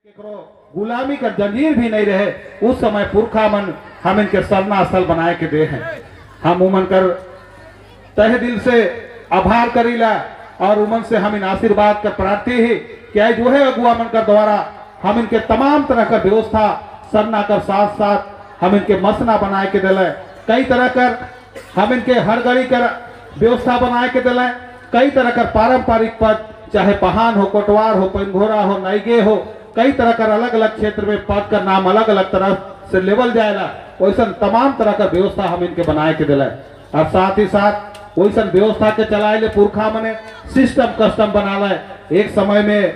गुलामी का जंजीर भी नहीं रहे उस समय पुरखा मन हम इनके सरना असल बनाए के दे हैं। हम उमन कर तहे दिल से आभार करीला और उमन से हम इन आशीर्वाद कर प्रार्थी ही क्या जो है अगुआ मन कर द्वारा हम इनके तमाम तरह का व्यवस्था सरना कर साथ साथ हम इनके मसना बनाए के दिले कई तरह कर हम इनके हर घड़ी कर व्यवस्था बनाए के दिले कई तरह कर पारंपरिक पद चाहे पहान हो कोटवार हो पेंघोरा हो नाइगे हो कई तरह का अलग अलग क्षेत्र में पद का नाम अलग अलग तरह से लेवल जाएगा वैसा तमाम तरह का व्यवस्था हम इनके बनाए के दिला और साथ ही साथ वैसा व्यवस्था के चलाए ले पुरखा मने सिस्टम कस्टम बना ला एक समय में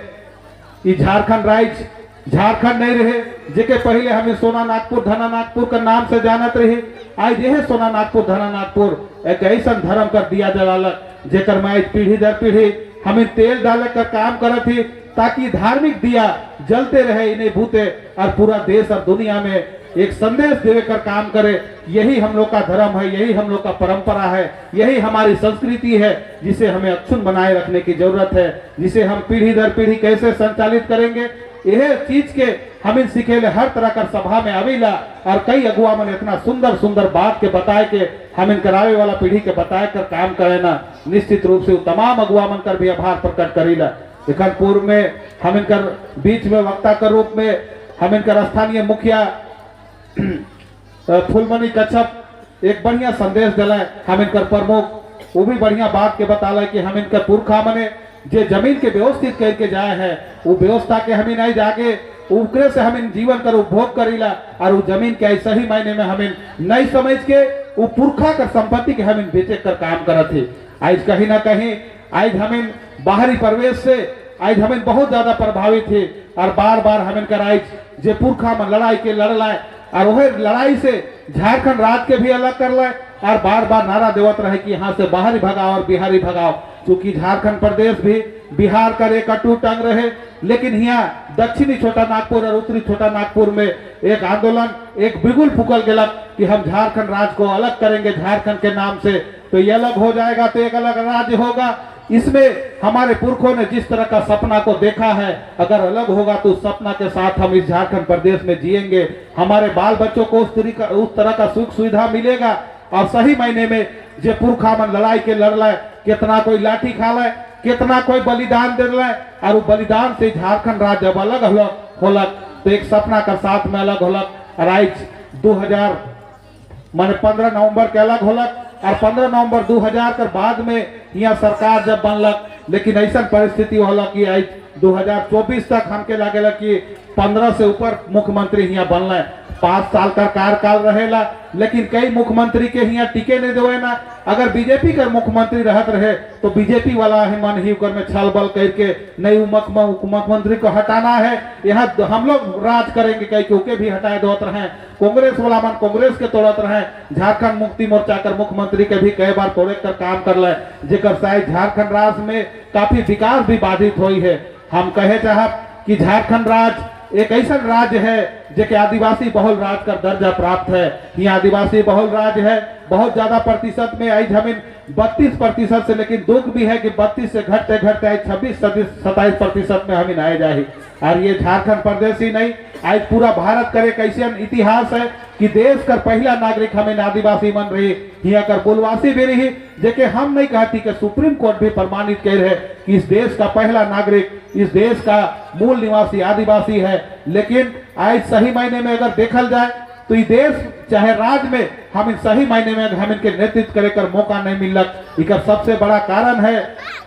ये झारखंड राज्य झारखंड नहीं रहे जेके पहले हमें सोना नागपुर धना नागपुर का नाम से जानत रही आज यह सोना नागपुर धना नागपुर एक ऐसा धर्म कर दिया जलालक जेकर में पीढ़ी दर पीढ़ी हमें तेल डाले कर काम करत थी ताकि धार्मिक दिया जलते रहे इन्हें भूते और पूरा देश और दुनिया में एक संदेश देकर काम करे। यही हम लोग का धर्म है, यही हम लोग का परंपरा है, यही हमारी संस्कृति है जिसे हमें अक्षुण्ण बनाए रखने की जरूरत है, जिसे हम पीढ़ी दर पीढ़ी कैसे संचालित करेंगे यह चीज के हमें सिखेले हर तरह का सभा में अविला और कई अगुआ मन इतना सुंदर सुंदर बात के बताए के हम इन करावे वाला पीढ़ी के बताए कर काम करे ना निश्चित रूप से तमाम अगुआ मन कर भी आभार प्रकट करीला। इखन पूर्व में हम इनकर बीच में वक्ता के रूप में हम इनकर स्थानीय मुखिया फूलमणि कच्छप एक बढ़िया संदेश दिला हम इनकर प्रमुख वो भी बढ़िया बात के बताला कि हम इनकर पुरखा मने जे जमीन के व्यवस्थित करके जाए है वो व्यवस्था के हमें नहीं जाके उकरे से हम जीवन कर उपभोग करीला और वो जमीन के सही मायने में हमें नहीं समझ के वो पुरखा कर संपत्ति के हमें बेचे कर काम करत थे। आज कहीं ना कहीं आज हमें बाहरी परिवेश से आज हमें बहुत ज्यादा प्रभावित थे और बार बार हमें कर आज जे पुरखा में लड़ाई के लड़लाए और वह लड़ाई से झारखंड राज्य के भी अलग कर लाए और बार बार नारा देवत रहे कि यहाँ से बाहरी भगाओ और बिहारी भगाओ क्योंकि झारखंड प्रदेश भी बिहार का एक अटूट अंग रहे लेकिन यहाँ दक्षिणी छोटा नागपुर और उत्तरी छोटा नागपुर में एक आंदोलन एक बिगुल फूकल गया कि हम झारखंड राज्य को अलग करेंगे झारखंड के नाम से तो ये अलग हो जाएगा तो एक अलग राज्य होगा। इसमें हमारे पुरखों ने जिस तरह का सपना को देखा है अगर अलग होगा तो उस सपना के साथ हम इस झारखंड प्रदेश में जिएंगे हमारे बाल बच्चों को उस तरह का सुख सुविधा मिलेगा और सही महीने में जे पुरखा मन लड़ाई के लड़ लाए कितना कोई लाठी खा लाए कितना कोई बलिदान दे लाए और वो बलिदान से झारखंड राज्य अब अलग होलक तो एक सपना का साथ में अलग होलक राज्य 2000 माने 15 नवंबर के अलग होलक और 15 नवंबर 2000 के बाद में यहाँ सरकार जब बनलक लेकिन ऐसा परिस्थिति होला कि आज 2024 तक हमके लगेला कि 15 से ऊपर मुख्यमंत्री यहाँ बनल 5 साल का कार्यकाल रहेला लेकिन कई मुख्यमंत्री के यहाँ टिके नहीं देवे ना अगर बीजेपी का मुख्यमंत्री रहत रहे तो बीजेपी वाला ही मन ही में छल बल करके नहीं मुख्यमंत्री को हटाना है यहाँ हम लोग राज करेंगे कई क्योंकि भी हटाए देते रहे कांग्रेस वाला मन कांग्रेस के तोड़त रहे झारखंड मुक्ति मोर्चा कर मुख्यमंत्री के भी कई बार तोड़े कर काम कर ले जेकर शायद झारखंड राज्य में काफी विकास भी बाधित हुई है। हम कहे चाहब कि झारखंड राज्य एक ऐसा राज्य है जेके आदिवासी बहुल राज्य का दर्जा प्राप्त है। यहाँ आदिवासी बहुल राज्य है बहुत ज्यादा प्रतिशत में आज हमें 32% से लेकिन दुख भी है कि 32 से घटते घटते आज 26-27% में हमें आए जाए और ये झारखंड प्रदेश ही नहीं आज पूरा भारत का एक ऐसा इतिहास है कि देश का पहला नागरिक हमें आदिवासी मन रही यहाँ कर बोलवासी भी रही जेके हम नहीं कहती कि सुप्रीम कोर्ट भी प्रमाणित कर रहे कि इस देश का पहला नागरिक इस देश का मूल निवासी आदिवासी है। लेकिन आज सही मायने में अगर देखल जाए तो ये देश चाहे राज्य में हम सही मायने में हम इनके नेतृत्व करे कर मौका नहीं मिलक इसका सबसे बड़ा कारण है।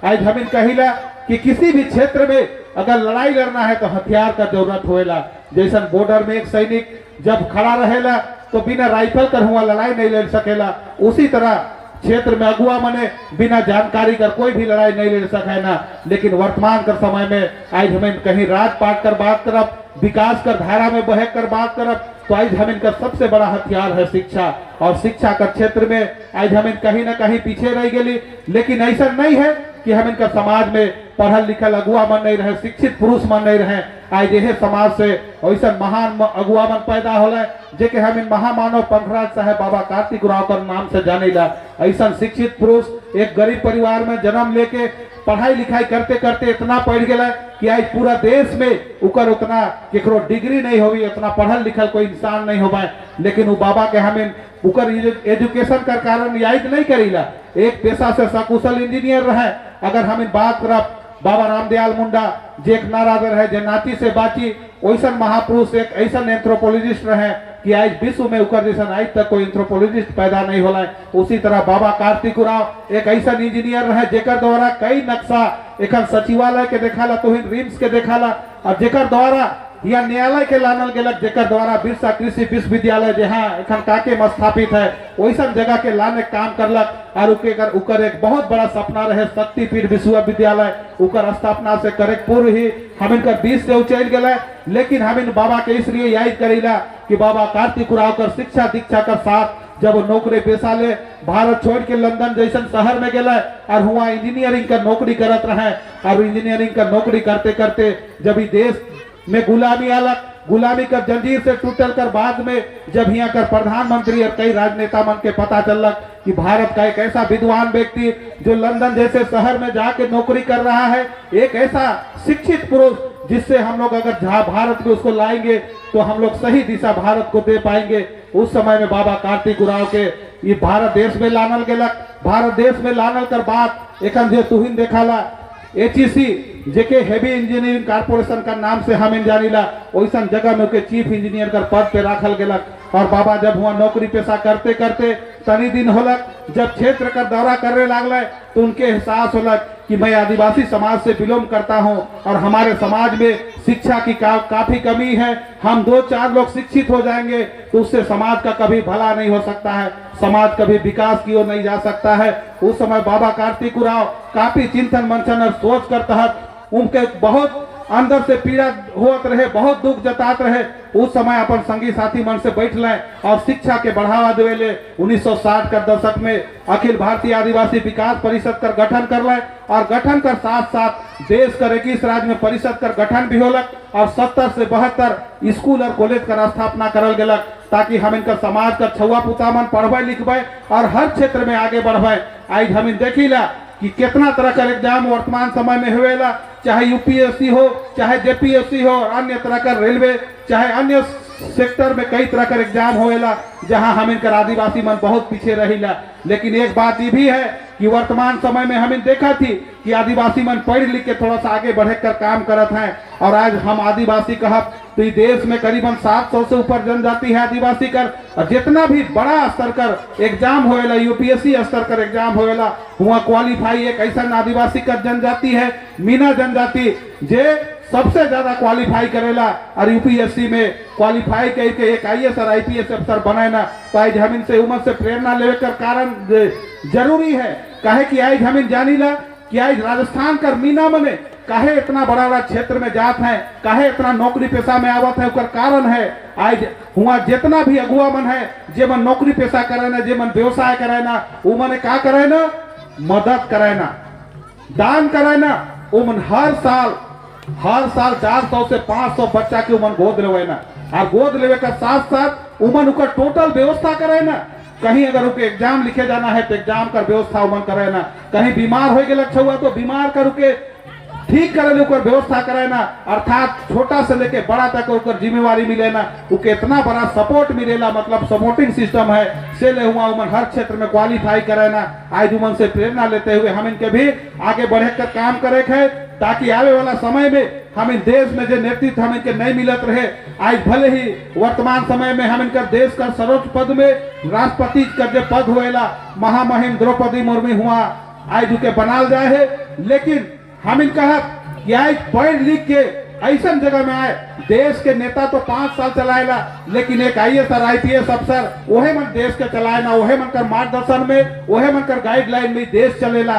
आज हम इन कहिला कि किसी भी क्षेत्र में अगर लड़ाई लड़ना है तो हथियार का जरूरत होएला जैसा बॉर्डर में एक सैनिक जब खड़ा रहेला तो बिना राइफल कर हुआ लड़ाई नहीं लड़ सकेला उसी तरह क्षेत्र में अगुआ मने बिना जानकारी कर कोई भी लड़ाई नहीं लड़ सके ना। लेकिन वर्तमान कर समय में आज हमें कहीं राजपाट कर बात करब विकास कर धारा में बह कर बात करब तो आज हम इनका सबसे बड़ा हथियार है शिक्षा और शिक्षा का क्षेत्र में आज हम कहीं ना कहीं पीछे रह गई लेकिन ऐसा नहीं है कि हम इनका समाज में पढ़ल लिखल अगुआ मन नहीं रहे शिक्षित पुरुष मन नहीं रहे आज यह समाज से ऐसा महान अगुआ मन पैदा होला जेके हम इन महामानव पंखराज साहेब बाबा कार्तिक उरांव कर नाम से जानेला ऐसा शिक्षित पुरुष एक गरीब परिवार में जन्म लेके पढ़ाई लिखाई करते करते इतना पढ़ गया कि आज पूरा देश में उकर उतना केकरो डिग्री नहीं होगी, उतना पढ़ल लिखल कोई इंसान नहीं होगा, लेकिन वो बाबा के हमें उकर एजुकेशन का कारण याद नहीं करीला। एक पेशा से सकुशल इंजीनियर रहे। अगर हमें बात करब बाबा रामदयाल मुंडा जे एक नाराजर है, जे नाती से बाची, वैसा महापुरुष एक ऐसा एंथ्रोपोलॉजिस्ट रहे कि आज विश्व में उकर जैसा आज तक कोई एंथ्रोपोलॉजिस्ट पैदा नहीं होला। उसी तरह बाबा कार्तिक उराव एक ऐसा इंजीनियर रहे जेकर द्वारा कई नक्शा एखन सचिवालय के देखाला, तो रिम्स के देखाला, और जेकर द्वारा या न्यायालय के लानल गेलक, जेकर द्वारा बिरसा कृषि विश्वविद्यालय जहाँ एखन काके में स्थापित है वैसा जगह के लाने काम करलक। और उकर एक बहुत बड़ा सपना रहे शक्तिपीठ विश्वविद्यालय, उकर स्थापना से करे पूर्व ही हम इनकर 20 से उचल गए। लेकिन हम इन बाबा के इसलिए याद करीला कि बाबा कार्तिक उराव कर शिक्षा दीक्षा का साथ जब नौकरी पेशा ले भारत छोड़ के लंदन जैसन शहर में गए और हुआ इंजीनियरिंग का नौकरी करत रहे। और इंजीनियरिंग का नौकरी करते करते जब देश में गुलामी अलग, गुलामी का जंजीर से टूटल कर बाद में जब यहाँ कर प्रधानमंत्री और कई राजनेता मन के पता चलक कि भारत का एक ऐसा विद्वान व्यक्ति जो लंदन जैसे शहर में जाके नौकरी कर रहा है, एक ऐसा शिक्षित पुरुष जिससे हम लोग अगर भारत में उसको लाएंगे तो हम लोग सही दिशा भारत को दे पाएंगे। उस समय में बाबा कार्तिक उराव के ये भारत देश में लानल गेलक। भारत देश में लानल कर बात एखन जे तुहिन देखाला एचईसी जेके हेवी इंजीनियरिंग कारपोरेशन का नाम से हम जानीला, वैसा जगह में चीफ इंजीनियर का पद पे रखल गेलक। और बाबा जब हुआ नौकरी पेशा करते करते तनी दिन होलक, जब क्षेत्र का दौरा करने लागल तो उनके एहसास होलक कि मैं आदिवासी समाज से बिलोंग करता हूं और हमारे समाज में शिक्षा की काफी कमी है। हम 2-4 लोग शिक्षित हो जाएंगे तो उससे समाज का कभी भला नहीं हो सकता है, समाज कभी विकास की ओर नहीं जा सकता है। उस समय बाबा कार्तिक उराव काफी चिंतन मंथन और सोच कर तहत उनके बहुत अंदर से पीड़ा होत रहे, बहुत दुख जतात रहे। उस समय अपन संगी साथी मन से बैठ लें और शिक्षा के बढ़ावा देवे ले 1960 का दशक में अखिल भारतीय आदिवासी विकास परिषद का गठन कर लें। और गठन कर साथ साथ देश का 21 राज्य में परिषद का गठन भी होलक और 70 से 72 स्कूल और कॉलेज का स्थापना करल गेलक, ताकि हम इनका समाज का छुआ पुता मन पढ़वे लिखवे और हर क्षेत्र में आगे बढ़वे। आज हम देखीला कि कितना तरह का एग्जाम वर्तमान समय में हुएला, चाहे यूपीएससी हो, चाहे जेपीएससी हो, अन्य तरह का रेलवे, चाहे अन्य सेक्टर में कई तरह का एग्जाम होएला, जहां हम इनकर आदिवासी मन बहुत पीछे रहीला। लेकिन एक बात ये भी है कि वर्तमान समय में हमें देखा थी कि आदिवासी मन पढ़ लिख के थोड़ा सा आगे बढ़कर काम करत हैं। और आज हम आदिवासी कहब तो इस देश में करीबन 700 से ऊपर जनजाति है आदिवासी कर, और जितना भी बड़ा स्तर कर एग्जाम होएला, यूपीएससी स्तर कर एग्जाम होएला, हुआ क्वालिफाई एक ऐसा आदिवासी का जनजाति है, मीना जनजाति, जे सबसे ज्यादा क्वालिफाई करेला और यूपीएससी में क्वालिफाई करके एक आईएएस और आईपीएस अफसर बनाना। तो आज हम इनसे उम्र से प्रेरणा लेवे कर कारण जरूरी है, काहे कि आज हम जानीला कि आज राजस्थान कर मीना मने काहे इतना बड़ा बड़ा क्षेत्र में जात है, काहे इतना नौकरी पेशा में आवत है, उसका कारण है आज हुआ जितना भी अगुआ मन है जे मन नौकरी पेशा करे ना, जे मन व्यवसाय करे ना, वो मने का करे ना, मदद करे ना, दान करे ना। वो मन हर साल 400 से 500 बच्चा के उमन गोद लेवे ना, और गोद लेवे का साथ साथ उमन उनका टोटल व्यवस्था करे ना। कहीं अगर उनके एग्जाम लिखे जाना है तो एग्जाम का व्यवस्था उमन करे ना, कहीं बीमार हो गए छुआ तो बीमार कर के ठीक करे ऊपर व्यवस्था करे ना, अर्थात छोटा से लेके बड़ा तक ऊपर जिम्मेवारी मिले ना, उनके इतना बड़ा सपोर्ट मिलेला, मतलब सपोर्टिंग सिस्टम है से ले हुआ उमन हर क्षेत्र में क्वालिफाई करे ना। आज उमन से प्रेरणा लेते हुए हम इनके भी आगे बढ़कर काम करे है, ताकि आने वाला समय में हम इन देश में जो नेतृत्व हम इनके नहीं मिलत रहे, आज भले ही वर्तमान समय में हम इनका देश का सर्वोच्च पद में राष्ट्रपति का जो पद हुएला महामहिम द्रौपदी मुर्मू हुआ आज उनके बनाल जाए है। लेकिन हम इनका कि आज पढ़ लिख के ऐसा जगह में आए, देश के नेता तो 5 साल चलाएला, लेकिन एक आईएएस और आईपीएस अफसर वहे मन देश के चलाएना, वहे मन कर मार्गदर्शन में, वहे मन कर गाइडलाइन में देश चलेला।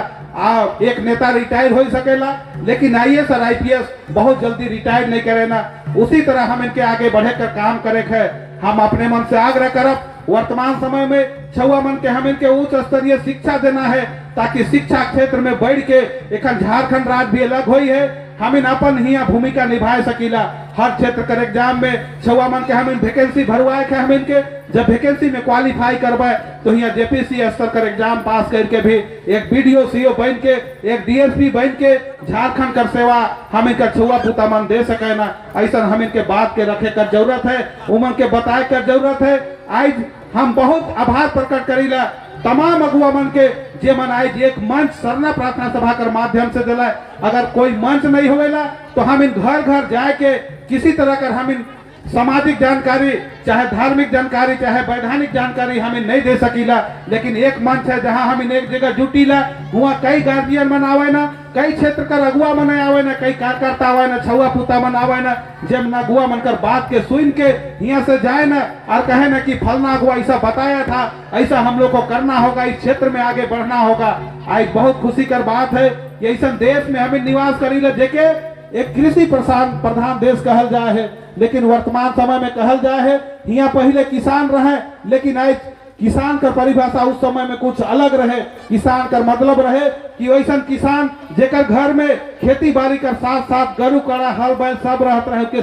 एक नेता रिटायर हो सकेला, लेकिन आईएएस और आईपीएस बहुत जल्दी रिटायर नहीं करेना। उसी तरह हम इनके आगे बढ़े कर काम करे है। हम अपने मन से आग्रह करब वर्तमान समय में छुआ मन के हम इनके उच्च स्तरीय शिक्षा देना है, ताकि शिक्षा क्षेत्र में बढ़ के एक झारखंड राज्य भी अलग हुई है हमिन अपन ही भूमिका निभाए सकीला। हर क्षेत्र कर एग्जाम में छुआ मन के हमिन वैकेंसी भरवाए के हमिन के जब वैकेंसी में क्वालिफाई करवाए तो यहाँ जेपीसी स्तर कर एग्जाम पास करके भी एक बीडीओ सीओ बन के एक डीएसपी बन के झारखंड कर सेवा हमिन का छुआ पुता मन दे सके ना। ऐसा हमिन के बात के रखे कर जरूरत है, उमन के बताए कर जरूरत है। आज हम बहुत आभार प्रकट करीला तमाम अगुआ मन के जे मन आज एक मंच सरना प्रार्थना सभा कर माध्यम से दिला। अगर कोई मंच नहीं होवेला तो हम इन घर घर जाए के किसी तरह कर हम इन सामाजिक जानकारी चाहे धार्मिक जानकारी चाहे वैधानिक जानकारी हमें नहीं दे सकीला। लेकिन एक मंच है जहां हम एक जगह जुटीला, वहाँ कई गार्जियन मन आवे ना, कई क्षेत्र का अगुआ मन आवे ना, कई कार्यकर्ता आवे ना, छुआ पुता मन आवे ना, जब ना अगुआ मन कर बात के सुन के यहाँ से जाए ना और कहे ना कि फलना अगुआ ऐसा बताया था, ऐसा हम लोग को करना होगा, इस क्षेत्र में आगे बढ़ना होगा। आज बहुत खुशी कर बात है कि ऐसा देश में हमें निवास करीला जेके एक कृषि प्रधान देश कहल जाए है। लेकिन वर्तमान समय में कहल जाए है यहाँ पहले किसान रहे, लेकिन आज किसान का परिभाषा उस समय में कुछ अलग रहे। किसान का मतलब रहे कि वैसा किसान जेकर घर में खेती बाड़ी कर साथ साथ गरु कड़ा हल बैल सब रहते रहे के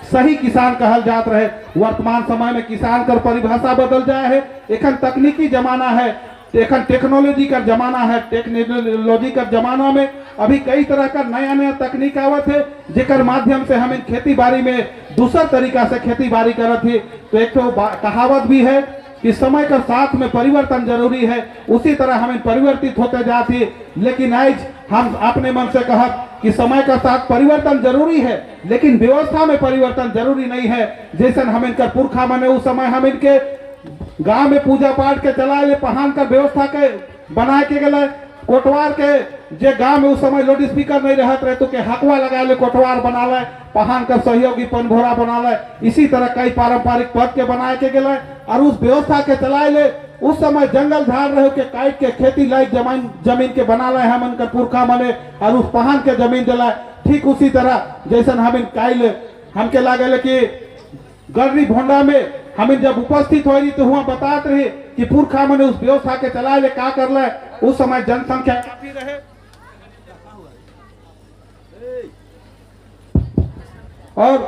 सही किसान कहल जात रहे। वर्तमान समय में किसान का परिभाषा बदल जाए है। एखन तकनीकी जमाना है, एखन टेक्नोलॉजी का जमाना है। टेक्नोलॉजी का जमाना में अभी कई तरह का नया नया तकनीक आवत है जेकर माध्यम से हम खेती बाड़ी में दूसर तरीका से खेती बाड़ी करत है। तो एक तो कहावत भी है कि समय के साथ में परिवर्तन जरूरी है, उसी तरह हमें परिवर्तित होते जाती। लेकिन आज हम अपने मन से कहा कि समय का साथ परिवर्तन जरूरी है, लेकिन व्यवस्था में परिवर्तन जरूरी नहीं है। जैसे हम इनका पुरखा मने उस समय हम इनके गांव में पूजा पाठ के चला ले पहान का व्यवस्था के बना के गए। कोटवार के जे गांव में उस समय लाउड स्पीकर नहीं रहत रहे तो के हकवा लगा ले कोटवार बना ले, पहान का सहयोगी पनभोरा बना ले। इसी तरह कई पारंपरिक पद के बनाए के गए और उस व्यवस्था के चलाए ले। उस समय जंगल झाड़ रहे के काट के खेती लायक जमीन के बना ले हम इनका पुरखा मने और उस पहान के जमीन दिला। ठीक उसी तरह जैसा हम काइल हमके लागे कि गढ़ी भोंडा में हम जब उपस्थित हो रही तो वहां बताते रहे कि पुरखा मैंने उस व्यवस्था के चलाए ले का कर ले। उस समय जनसंख्या काफी रहे और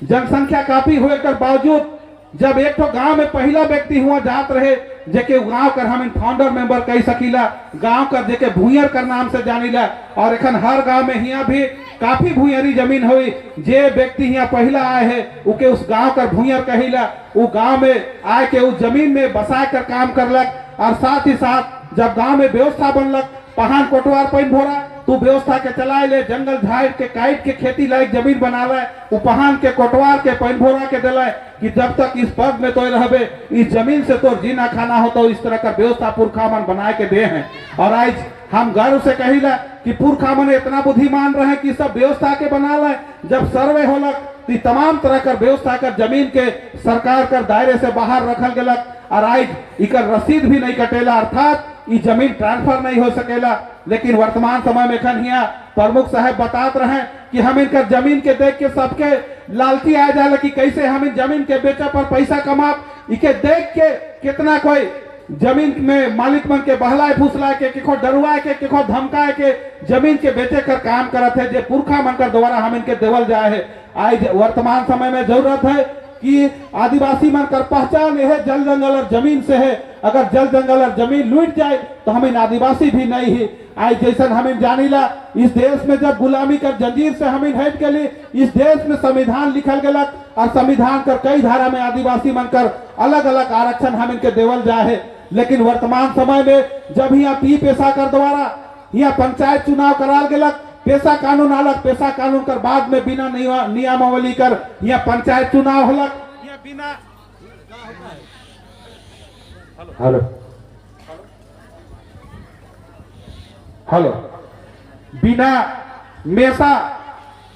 जनसंख्या काफी होने के बावजूद जब एक तो गांव में पहला व्यक्ति हुआ जात रहे जेके गांव कर हम फाउंडर मेंबर कह सकीला, गांव कर जेके भूयर कर नाम से जानीला। और एखन हर गांव में यहाँ भी काफी भूयरी जमीन हुई। जे व्यक्ति यहाँ पहला आए है उके उस गांव कर भूयर कहिला। वो गांव में आए के उस जमीन में बसा कर काम करलक और साथ ही साथ जब गांव में व्यवस्था बनलक पहान कोटवार पैन भोरा तू व्यवस्था के चलाए ले, जंगल झाड़ के काट के खेती लायक जमीन बना ले, उपहान के कोटवार के पैन भोरा के दिलाए कि जब तक इस पद में तो रहबे इस जमीन से तो जीना खाना हो। तो इस तरह का व्यवस्था पुरखा मन बनाए के दे हैं। और आज हम गर्व से कहिला कि पुरखा मन इतना बुद्धिमान रहे कि सब व्यवस्था के बना ले। जब सर्वे होलक तो तमाम तरह का व्यवस्था कर जमीन के सरकार कर दायरे से बाहर रखल गलक और आज इकर रसीद भी नहीं कटेला, अर्थात ये जमीन ट्रांसफर नहीं हो सकेला। लेकिन वर्तमान समय में खन हिया प्रमुख साहब बतात रहे कि हम इनकर जमीन के देख के सबके लालची आ जाए कि कैसे हम इन जमीन के बेचा पर पैसा कमा। इके देख के कितना कोई जमीन में मालिक मन के बहलाए फुसलाए के किखो डरुआए के किखो धमकाए के जमीन के बेचे कर काम करत है जे पुरखा मन कर द्वारा हम इनके देवल जाए है। आज वर्तमान समय में जरूरत है कि आदिवासी मन कर पहचान यह जल जंगल और जमीन से है। अगर जल जंगल और जमीन लूट जाए तो हमें आदिवासी भी नहीं है। आज जैसा हमें जानीला इस देश में जब गुलामी कर जंजीर से हमें हट के लिए इस देश में संविधान लिखल गलत और संविधान कर कई धारा में आदिवासी मन कर अलग अलग आरक्षण हम इनके देवल जाए है। लेकिन वर्तमान समय में जब यहाँ पी पेशा कर द्वारा यहाँ पंचायत चुनाव कराल गलक, पेशा कानून अलग, पेशा कानून कर बाद में बिना नियमावली कर यहाँ पंचायत चुनाव होलक। यहाँ बिना हेलो हेलो बिना मेसा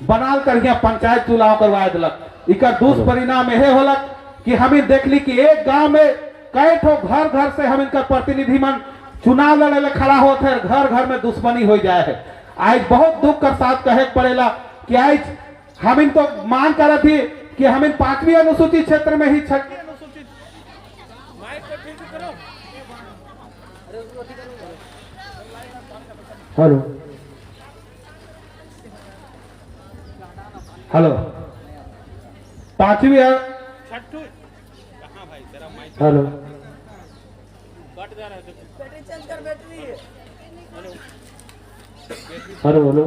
बनाल कर यहाँ पंचायत चुनाव करवा दिलक। इकर दुष्परिणाम यह होलक कि हमें देख ली कि एक गांव में कई ठो घर घर से हम इनका प्रतिनिधि मन चुनाव लड़े खड़ा होते हैं, घर घर में दुश्मनी हो जाए है। आज बहुत दुख कर साथ कहे पड़ेला कि आज हम इन तो मांग कर थी कि हम इन 5वीं अनुसूचित क्षेत्र में ही 6वीं अनुसूचित हेलो हेलो, पांचवी है। हेलो, हेलो बोलो।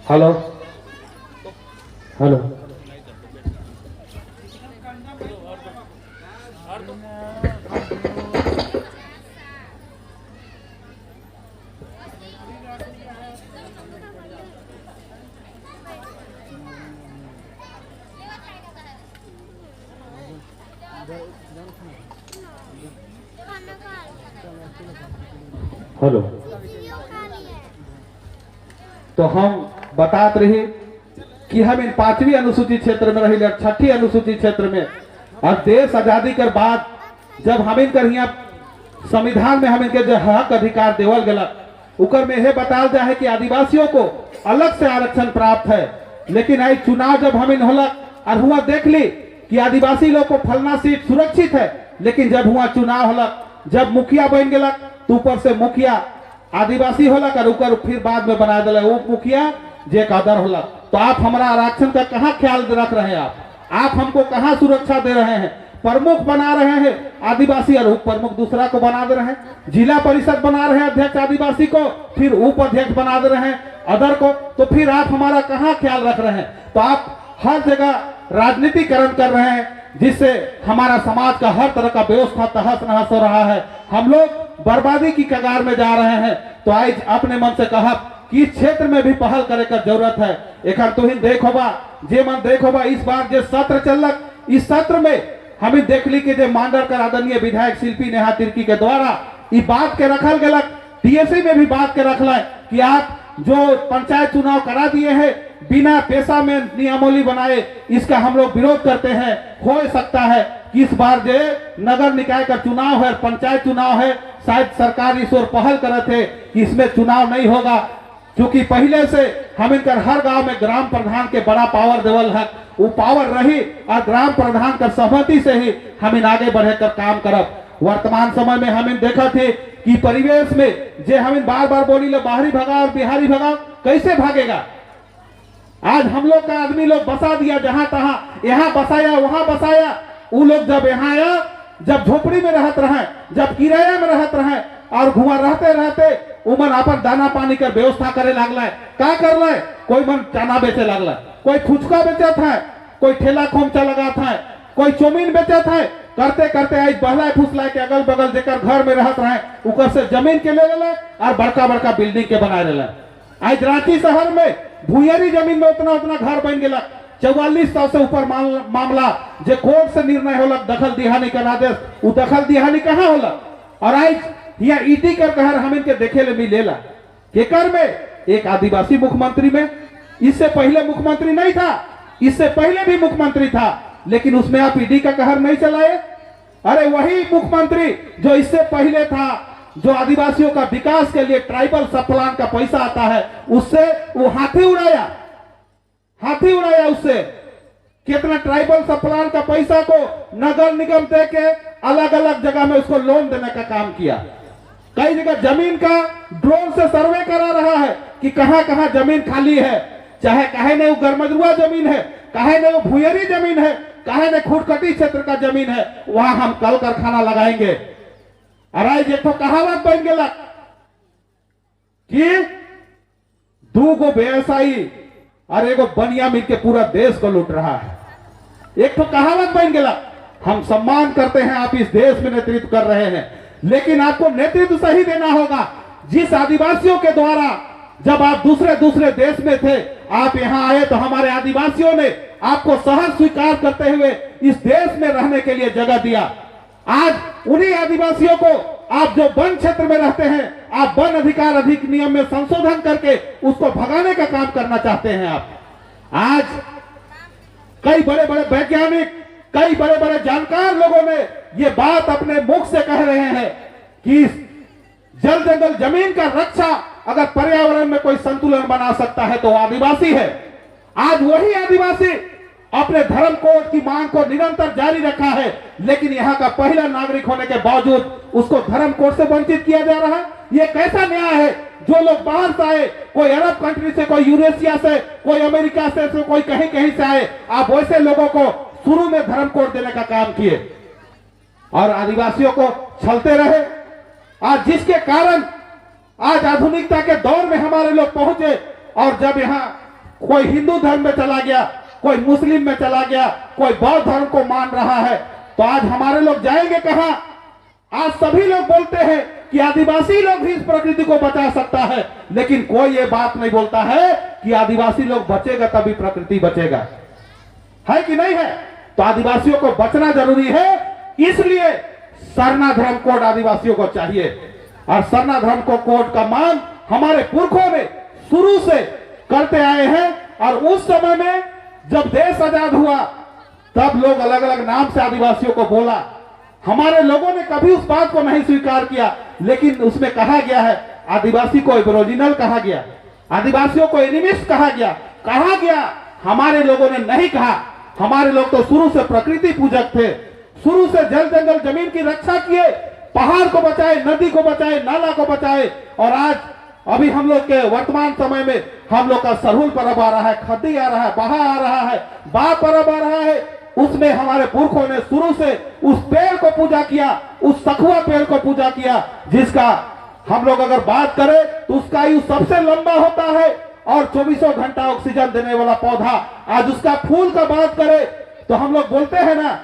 Hello hello, hello. तो हम बतात रहे कि हम इन 5वीं अनुसूचित क्षेत्र में रही, 6ठी अनुसूचित क्षेत्र में, और देश आजादी के बाद जब हम इनकर यहाँ संविधान में हम इनके जो हक अधिकार देवल गलत, उकर में यह बताल जाए कि आदिवासियों को अलग से आरक्षण प्राप्त है। लेकिन आई चुनाव जब हम इन होलक और हुआ देख ली कि आदिवासी लोग को फलना सीट सुरक्षित है, लेकिन जब हुआ चुनाव होलक, जब मुखिया बन गलक तो ऊपर से मुखिया आदिवासी होलक और ऊपर फिर बाद में बना दिला उप मुखिया जे कादर होलक। तो आप हमारा आरक्षण का कहाँ ख्याल रख रहे हैं? आप हमको कहाँ सुरक्षा दे रहे हैं? प्रमुख बना रहे हैं आदिवासी और उप प्रमुख दूसरा को बना दे रहे हैं, जिला परिषद बना रहे हैं अध्यक्ष आदिवासी को, फिर उप अध्यक्ष बना दे रहे हैं अदर को। तो फिर आप हमारा कहाँ ख्याल रख रहे हैं? तो आप हर जगह राजनीतिकरण कर रहे हैं, जिससे हमारा समाज का हर तरह का व्यवस्था तहस नहस हो रहा है। हम लोग बर्बादी की कगार में जा रहे हैं। तो आज अपने मन से कहा कि इस क्षेत्र में भी पहल करे का जरूरत है। एक तुहिन देखोबा जे मन देखोबा इस बार जो सत्र चलक, इस सत्र में हमें देख ली कि जो मांडरकर आदरणीय विधायक शिल्पी नेहा तिर्की के द्वारा ये बात के रखल गलक, टीएससी में भी बात के रखल है कि आप जो पंचायत चुनाव करा दिए हैं बिना पैसा में नियमावली बनाए, इसका हम लोग विरोध करते हैं। हो सकता है कि इस बार जो नगर निकाय का चुनाव है, पंचायत चुनाव है, शायद सरकार इस ओर पहल करे थे कि इसमें चुनाव नहीं होगा, क्योंकि पहले से हम इनकर हर गांव में ग्राम प्रधान के बड़ा पावर देवल है, वो पावर रही और ग्राम प्रधान का सहमति से ही हम इन आगे बढ़कर काम करब। वर्तमान समय में हम इन देखा थे कि परिवेश में जे हम इन बार बार बोली लो बाहरी भगा और बिहारी भगा, कैसे भागेगा? आज हम लोग का आदमी लोग बसा दिया जहां तहां, यहाँ बसाया वहां बसाया। वो लोग जब यहाँ आया, जब झोपड़ी में रहते रहे, जब किराया में रहते रहे और घुमा रहते रहते उमन अपन दाना पानी कर व्यवस्था करे लगला है। क्या कर रहा है? कोई मन चना बेचे लगला, कोई फुचका बेचत है, कोई ठेला खोमचा लगाता है, कोई चौमीन बेचत है। करते करते आज बहला फुसला के अगल बगल जेकर घर में रहते रहे उकर से जमीन के ले ले और बड़का बड़का बिल्डिंग के बना ले। आज रांची शहर में भूयरी जमीन में उतना उतना घर बन गया। 4400 से ऊपर मामला जो कोर्ट से निर्णय होलक दखल दिहानी का आदेश, वो दखल दिहानी कहाँ होला? और आज यहाँ ईटी कर कहर हम इनके देखे ले मिलेला केकर में? एक आदिवासी मुख्यमंत्री में। इससे पहले मुख्यमंत्री नहीं था, इससे पहले भी मुख्यमंत्री था, लेकिन उसमें आप ईडी का कहर नहीं चलाए। अरे वही मुख्यमंत्री जो इससे पहले था, जो आदिवासियों का विकास के लिए ट्राइबल सब प्लान का पैसा आता है, उससे वो हाथी उड़ाया उससे। कितना ट्राइबल सब प्लान का पैसा को नगर निगम दे के अलग अलग जगह में उसको लोन देने का काम किया। कई जगह जमीन का ड्रोन से सर्वे करा रहा है कि कहां कहां जमीन खाली है, चाहे कहे ने वो गरमजरुआ जमीन है, कहे ने वो भूयरी जमीन है, कहे ने खुटकटी क्षेत्र का जमीन है, वहां हम कल कारखाना लगाएंगे। अरे ये तो कहावत बन गया कि दो गो व्यवसायी और एगो बनिया मिलके पूरा देश को लूट रहा है। एक तो कहावत बन गया। हम सम्मान करते हैं, आप इस देश में नेतृत्व कर रहे हैं, लेकिन आपको नेतृत्व सही देना होगा। जिस आदिवासियों के द्वारा जब आप दूसरे देश में थे, आप यहाँ आए तो हमारे आदिवासियों ने आपको सहज स्वीकार करते हुए इस देश में रहने के लिए जगह दिया। आज उन्हीं आदिवासियों को आप जो वन क्षेत्र में रहते हैं, आप वन अधिकार अधिनियम में संशोधन करके उसको भगाने का काम करना चाहते हैं। आप आज कई बड़े बड़े वैज्ञानिक, कई बड़े बड़े जानकार लोगों ने ये बात अपने मुख से कह रहे हैं कि जल जंगल जमीन का रक्षा अगर पर्यावरण में कोई संतुलन बना सकता है तो आदिवासी है। आज वही आदिवासी अपने धर्म कोड की मांग को निरंतर जारी रखा है, लेकिन यहाँ का पहला नागरिक होने के बावजूद उसको धर्म कोड से वंचित किया जा रहा है। ये कैसा न्याय है जो लोग बाहर से आए, कोई अरब कंट्री से, कोई यूरेशिया से, कोई अमेरिका से, कोई कहीं कहीं से आए, आप वैसे लोगों को शुरू में धर्म कोड देने का काम किए और आदिवासियों को छलते रहे। आज जिसके कारण आज आधुनिकता के दौर में हमारे लोग पहुंचे, और जब यहाँ कोई हिंदू धर्म में चला गया, कोई मुस्लिम में चला गया, कोई बौद्ध धर्म को मान रहा है, तो आज हमारे लोग जाएंगे कहां? आज सभी लोग बोलते हैं कि आदिवासी लोग भी इस प्रकृति को बचा सकता है, लेकिन कोई ये बात नहीं बोलता है कि आदिवासी लोग बचेगा तभी प्रकृति बचेगा, है कि नहीं है? तो आदिवासियों को बचना जरूरी है, इसलिए सरना धर्म कोड आदिवासियों को चाहिए। और सरना धर्म को कोड का मांग हमारे पुरखों ने शुरू से करते आए हैं, और उस समय में जब देश आजाद हुआ तब लोग अलग अलग नाम से आदिवासियों को बोला। हमारे लोगों ने कभी उस बात को नहीं स्वीकार किया, लेकिन उसमें कहा गया है आदिवासी को एबोरिजिनल कहा गया, आदिवासियों को एनिमिस्ट कहा गया। हमारे लोगों ने नहीं कहा। हमारे लोग तो शुरू से प्रकृति पूजक थे, शुरू से जल जंगल जमीन की रक्षा किए, पहाड़ को बचाए, नदी को बचाए, नाला को बचाए। और आज अभी हम लोग के वर्तमान समय में हम लोग का सरहुल पर्व आ रहा है, खद्दी आ रहा है, बहा आ रहा है, बा पर्व आ रहा है। उसमें हमारे पुरखों ने शुरू से उस पेड़ को पूजा किया, उस सखुआ पेड़ को पूजा किया, जिसका हम लोग अगर बात करें तो उसका आयु सबसे लंबा होता है और 24 घंटा ऑक्सीजन देने वाला पौधा। आज उसका फूल का बात करें तो हम लोग बोलते हैं ना,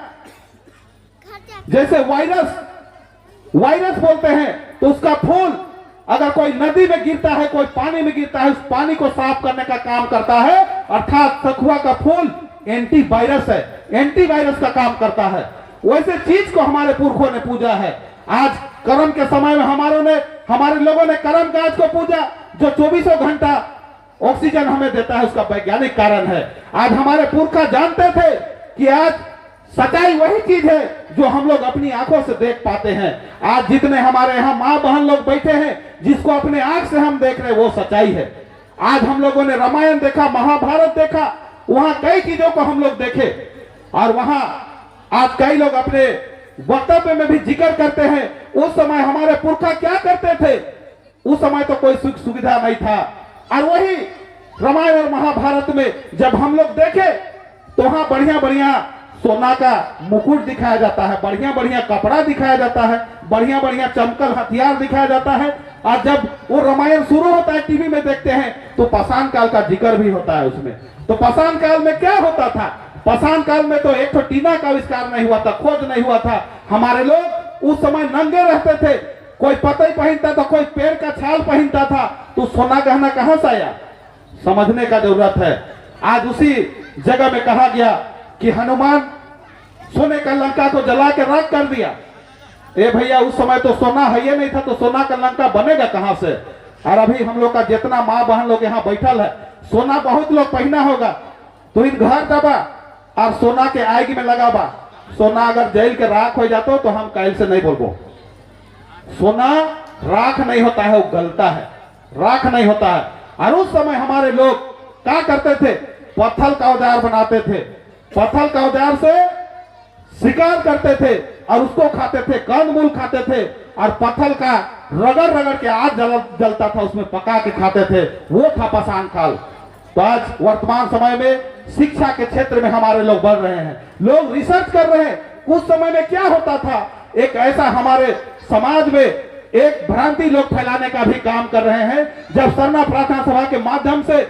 जैसे वायरस बोलते हैं, तो उसका फूल अगर कोई नदी में गिरता है, कोई पानी में गिरता है, उस पानी को साफ करने का काम करता है। अर्थात सखुआ का फूल एंटीवायरस है, एंटीवायरस का काम करता है। वैसे चीज को हमारे पुरखों ने पूजा है। आज कर्म के समय में हमारे लोगों ने कर्म काज को पूजा, जो 24 घंटा ऑक्सीजन हमें देता है, उसका वैज्ञानिक कारण है। आज हमारे पुरखा जानते थे कि आज सच्चाई वही चीज है जो हम लोग अपनी आंखों से देख पाते हैं। आज जितने हमारे यहाँ माँ बहन लोग बैठे हैं, जिसको अपने आंख से हम देख रहे हैं, वो सच्चाई है। आज हम लोगों ने रामायण देखा, महाभारत देखा, वहां कई चीजों को हम लोग देखे, और वहां आज कई लोग अपने वक्तव्य में भी जिक्र करते हैं उस समय हमारे पुरखा क्या करते थे। उस समय तो कोई सुख सुविधा नहीं था, और वही रामायण और महाभारत में जब हम लोग देखे तो वहां बढ़िया बढ़िया सोना का मुकुट दिखाया जाता है, बढ़िया बढ़िया कपड़ा दिखाया जाता है, बढ़िया बढ़िया चमकल हथियार दिखाया जाता है। और जब वो रामायण शुरू होता है, टीवी में देखते हैं, तो पाषाण काल का जिक्र भी होता है उसमें। तो पाषाण काल में क्या होता था? पाषाण काल में तो एक तो टीना का आविष्कार नहीं हुआ था, खोज नहीं हुआ था। हमारे लोग उस समय नंगे रहते थे, कोई पतई पहनता था, कोई पेड़ का छाल पहनता था, तो सोना गहना कहां से आया? समझने का जरूरत है। आज उसी जगह में कहा गया कि हनुमान सोने का लंका को जला के राख कर दिया। ए भैया, उस समय तो सोना है ही नहीं था, तो सोना का लंका बनेगा कहां से? और अभी हम लोग का जितना माँ बहन लोग यहाँ बैठल है, सोना बहुत लोग पहना होगा, तो इन घर दबा और सोना के आग में लगाबा। सोना अगर जल के राख हो जाता तो हम कैल से नहीं बोलबो। सोना राख नहीं होता है, वो गलता है, राख नहीं होता है। और उस समय हमारे लोग क्या करते थे? पत्थर का औजार बनाते थे, पत्थर का औजार से शिकार करते थे और उसको खाते थे, कंदमूल खाते थे, और पत्थर का रगड़ रगड़ के आग जलता था, उसमें पका के खाते थे। वो था पाषाण काल। तो आज वर्तमान समय में शिक्षा के क्षेत्र में हमारे लोग बढ़ रहे हैं, लोग रिसर्च कर रहे हैं। उस समय में क्या होता था? एक ऐसा हमारे समाज में एक भ्रांति लोग फैलाने का भी काम कर रहे हैं। जब सरना प्रार्थना सभा के माध्यम से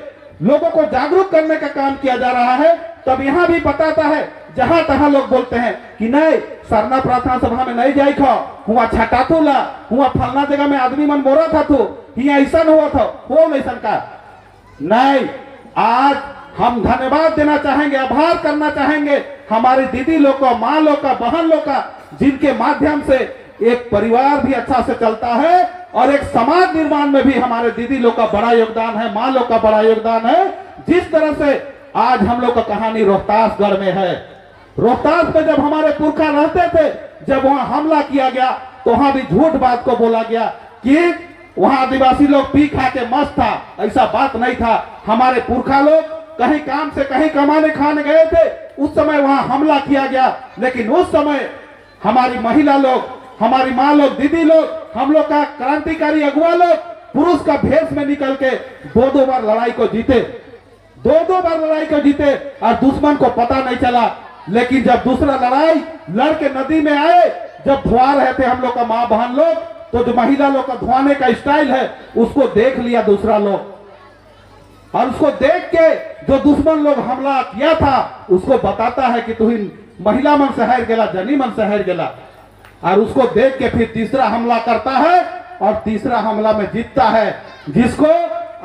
लोगों को जागरूक करने का काम किया जा रहा है, तब यहाँ भी बताता है, जहां तहां लोग बोलते हैं कि नहीं, सरना प्रार्थना सभा में नहीं जाई खो, हुआ छटा तू ला, हुआ फलना जगह में आदमी मन बोरा था, तू हिया ऐसा हुआ था, हो नहीं का नहीं। आज हम धन्यवाद देना चाहेंगे, आभार करना चाहेंगे हमारी दीदी लोग का, माँ लोग का, बहन लोग का, जिनके माध्यम से एक परिवार भी अच्छा से चलता है और एक समाज निर्माण में भी हमारे दीदी लोग का बड़ा योगदान है, माँ लोग का बड़ा योगदान है। जिस तरह से आज हम लोग का कहानी रोहतासगढ़ में है, रोहतास में जब हमारे पुरखा रहते थे, जब वहां हमला किया गया तो वहां भी झूठ बात को बोला गया कि वहां आदिवासी लोग पी खा के मस्त था। ऐसा बात नहीं था। हमारे पुरखा लोग कहीं काम से कहीं कमाने खाने गए थे, उस समय वहां हमला किया गया, लेकिन उस समय हमारी महिला लोग, हमारी माँ लोग, दीदी लोग, हम लोग का क्रांतिकारी अगुआ लोग पुरुष का भेष में निकल के दो बार लड़ाई को जीते, दो बार लड़ाई को जीते और दुश्मन को पता नहीं चला। लेकिन जब दूसरा लड़ाई लड़के नदी में आए, जब धुआ रहे थे हम लोग का माँ बहन लोग, तो जो महिला लोग का धुआने का स्टाइल है उसको देख लिया दूसरा लोग, और उसको देख के जो दुश्मन लोग हमला किया था उसको बताता है कि तू महिला मन से हार गेला, जनी मन से हार गेला, और उसको देख के फिर तीसरा हमला करता है और तीसरा हमला में जीतता है। जिसको